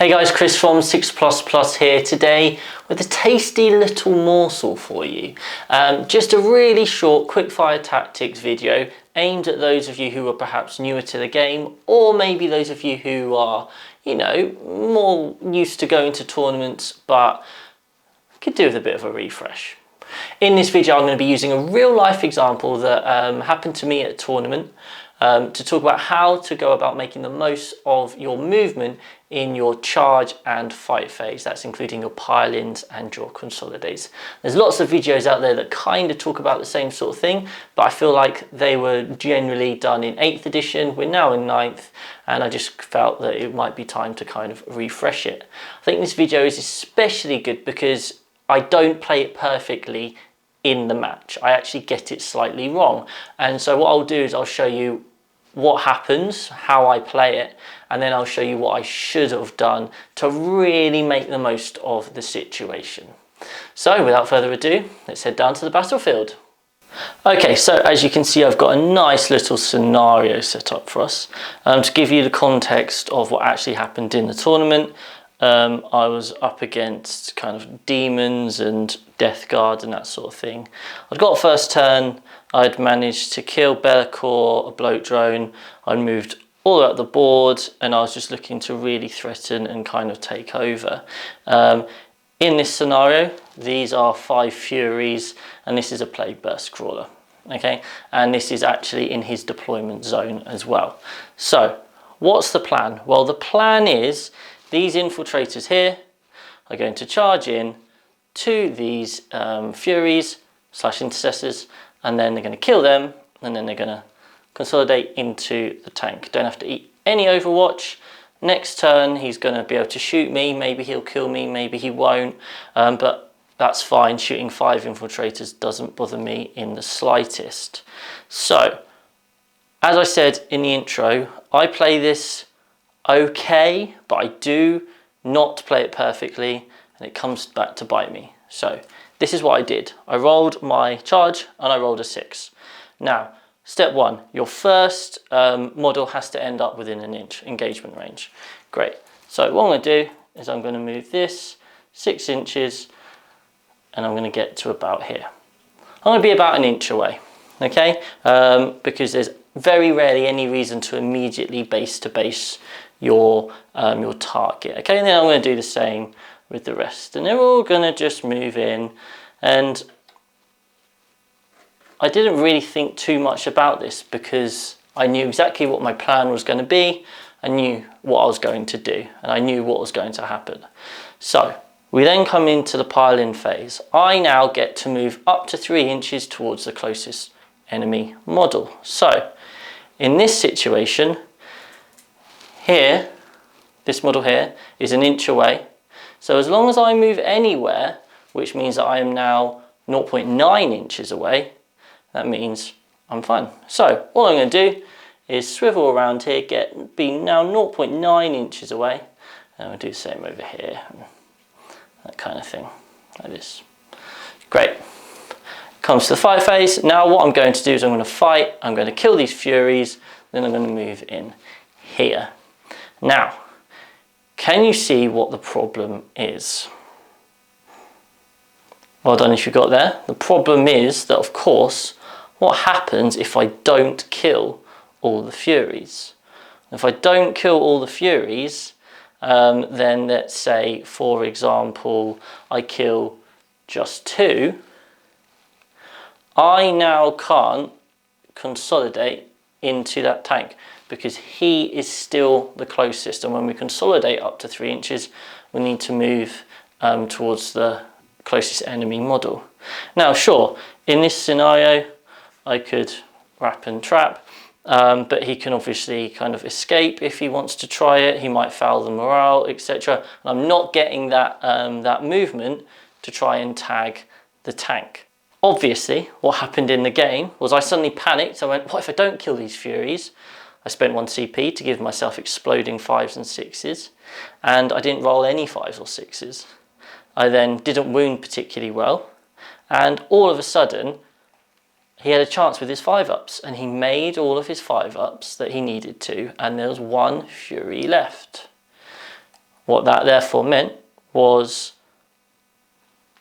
Hey guys, Chris from 6 here today with a tasty little morsel for you. Just a really short quick-fire tactics video aimed at those of you who are perhaps newer to the game, or maybe those of you who are, you know, more used to going to tournaments but could do with a bit of a refresh. In this video I'm going to be using a real life example that happened to me at a tournament to talk about how to go about making the most of your movement in your charge and fight phase. That's including your pile-ins and your consolidates. There's lots of videos out there that kind of talk about the same sort of thing, but I feel like they were generally done in 8th edition. We're now in 9th, and I just felt that it might be time to kind of refresh it. I think this video is especially good because I don't play it perfectly in the match. I actually get it slightly wrong. And so what I'll do is I'll show you what happens, how I play it, and then I'll show you what I should have done to really make the most of the situation. So without further ado, let's head down to the battlefield. Okay, so as you can see, I've got a nice little scenario set up for us to give you the context of what actually happened in the tournament. I was up against kind of demons and death guard and that sort of thing. I'd got first turn, I'd managed to kill Be'lakor, a bloat drone. I'd moved all the way up the board and I was just looking to really threaten and kind of take over. In this scenario, these are 5 Furies and this is a Plague Burst Crawler. Okay, and this is actually in his deployment zone as well. So what's the plan? Well, the plan is these infiltrators here are going to charge in to these Furies / intercessors, and then they're going to kill them, and then they're going to consolidate into the tank. Don't have to eat any Overwatch. Next turn he's going to be able to shoot me. Maybe he'll kill me, maybe he won't, but that's fine. Shooting 5 infiltrators doesn't bother me in the slightest. So as I said in the intro, I play this okay, but I do not play it perfectly and it comes back to bite me. So this is what I did. I rolled my charge and I rolled a 6. Now, step 1, your first model has to end up within an inch engagement range. Great. So what I'm going to do is I'm going to move this 6 inches and I'm going to get to about here. I'm going to be about an inch away, okay? Because there's very rarely any reason to immediately base to base your target. Okay, and then I'm going to do the same with the rest, and they're all going to just move in. And I didn't really think too much about this because I knew exactly what my plan was going to be. I knew what I was going to do, and I knew what was going to happen. So we then come into the pile-in phase. I now get to move up to 3 inches towards the closest enemy model. So in this situation here, this model here is an inch away. So as long as I move anywhere, which means that I am now 0.9 inches away, that means I'm fine. So all I'm going to do is swivel around here, be now 0.9 inches away, and I'll do the same over here, that kind of thing, like this. Great. Comes to the fight phase. Now what I'm going to do is I'm going to fight, I'm going to kill these Furies, then I'm going to move in here. Now, can you see what the problem is? Well done if you got there. The problem is that, of course, what happens if I don't kill all the Furies? If I don't kill all the Furies, then let's say, for example, I kill just 2, I now can't consolidate into that tank because he is still the closest, and when we consolidate up to 3 inches we need to move towards the closest enemy model. Now sure, in this scenario I could wrap and trap, but he can obviously kind of escape if he wants to try it. He might foul the morale, etc. I'm not getting that, that movement to try and tag the tank. Obviously, what happened in the game was I suddenly panicked. I went, what if I don't kill these Furies? I spent 1 CP to give myself exploding 5s and 6s, and I didn't roll any 5s or 6s. I then didn't wound particularly well, and all of a sudden, he had a chance with his 5-ups, and he made all of his 5-ups that he needed to, and there was 1 Fury left. What that therefore meant was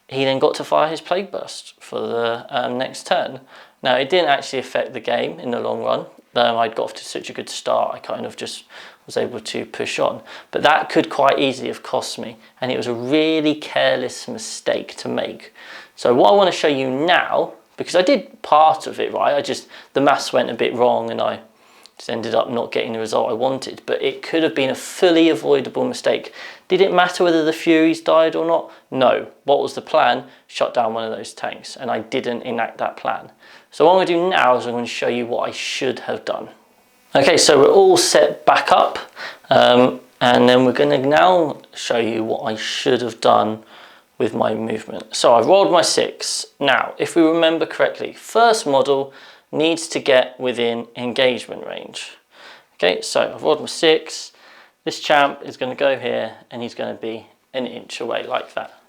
he then got to fire his plague burst for the next turn. Now, it didn't actually affect the game in the long run. I'd got off to such a good start, I kind of just was able to push on. But that could quite easily have cost me, and it was a really careless mistake to make. So what I want to show you now, because I did part of it right, the maths went a bit wrong and I just ended up not getting the result I wanted, but it could have been a fully avoidable mistake. Did it matter whether the Furies died or not? No. What was the plan? Shut down one of those tanks, and I didn't enact that plan. So what I'm going to do now is I'm going to show you what I should have done. Okay, so we're all set back up, and then we're going to now show you what I should have done with my movement. So I rolled my 6. Now, if we remember correctly, first model needs to get within engagement range. Okay, so I've rolled my 6. This champ is going to go here and he's going to be an inch away like that.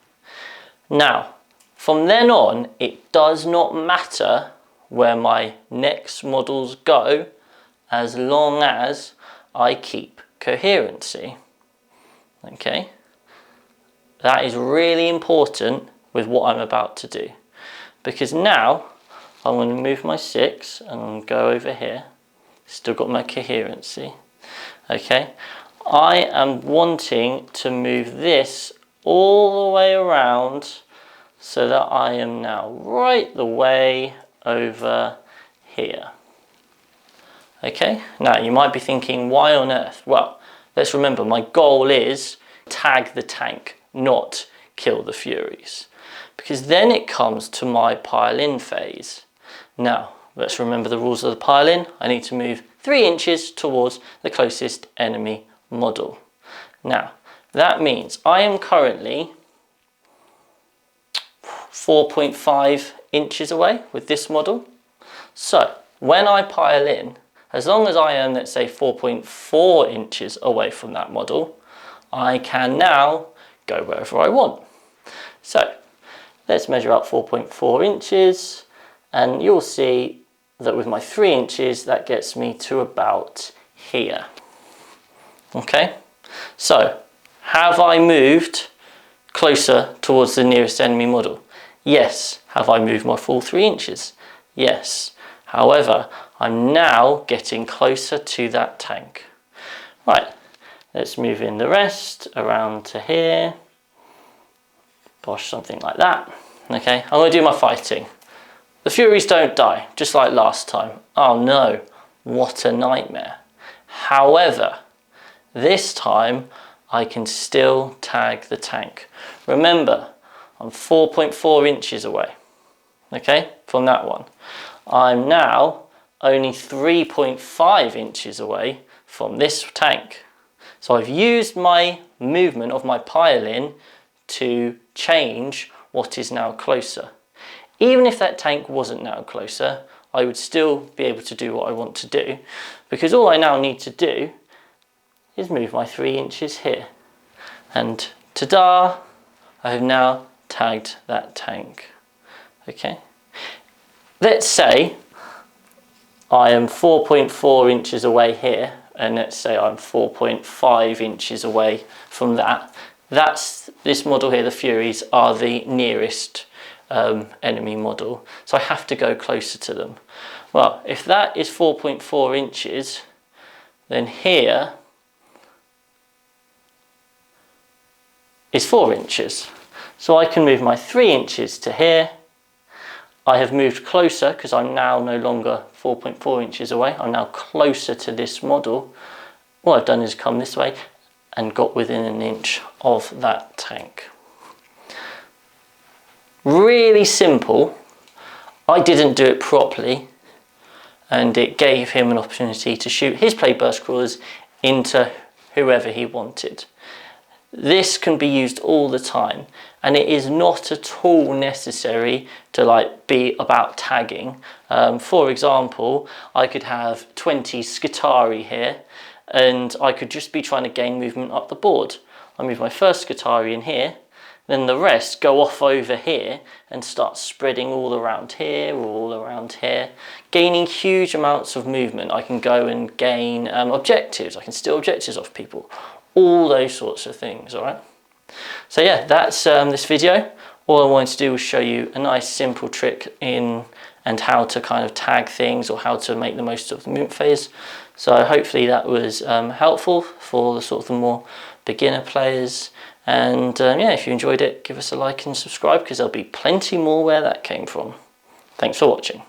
Now, from then on, it does not matter where my next models go as long as I keep coherency. Okay, that is really important with what I'm about to do, because now I'm going to move my 6 and I'm going to go over here. Still got my coherency. Okay, I am wanting to move this all the way around so that I am now right the way over here. Okay, now you might be thinking, why on earth? Well, let's remember my goal is tag the tank, not kill the Furies, because then it comes to my pile-in phase. Now, let's remember the rules of the pile-in. I need to move 3 inches towards the closest enemy model. Now, that means I am currently 4.5 inches away with this model. So, when I pile in, as long as I am, let's say, 4.4 inches away from that model, I can now go wherever I want. So, let's measure up 4.4 inches. And you'll see that with my 3 inches, that gets me to about here. Okay, so have I moved closer towards the nearest enemy model? Yes. Have I moved my full 3 inches? Yes. However, I'm now getting closer to that tank. Right, let's move in the rest around to here. Bosh, something like that. Okay, I'm going to do my fighting. The Furies don't die, just like last time. Oh no, what a nightmare. However, this time I can still tag the tank. Remember, I'm 4.4 inches away, okay, from that one. I'm now only 3.5 inches away from this tank. So I've used my movement of my pile-in to change what is now closer. Even if that tank wasn't now closer, I would still be able to do what I want to do, because all I now need to do is move my 3 inches here. And ta-da, I have now tagged that tank. Okay. Let's say I am 4.4 inches away here, and let's say I'm 4.5 inches away from that. That's this model here, the Furies, are the nearest enemy model, so I have to go closer to them. Well, if that is 4.4 inches, then here is 4 inches. So I can move my 3 inches to here. I have moved closer because I'm now no longer 4.4 inches away. I'm now closer to this model. All I've done is come this way and got within an inch of that tank. Really simple. I didn't do it properly, and it gave him an opportunity to shoot his plague burst crawlers into whoever he wanted. This can be used all the time, and it is not at all necessary to be about tagging. For example, I could have 20 Skitarii here, and I could just be trying to gain movement up the board. I move my first Skitarii in here, then the rest go off over here and start spreading all around here, all around here, gaining huge amounts of movement. I can go and gain objectives. I can steal objectives off people. all those sorts of things, all right? So yeah, that's this video. All I wanted to do was show you a nice simple trick in and how to kind of tag things or how to make the most of the mint phase. So hopefully that was helpful for the sort of the more beginner players. And yeah, if you enjoyed it, give us a like and subscribe, because there'll be plenty more where that came from. Thanks for watching.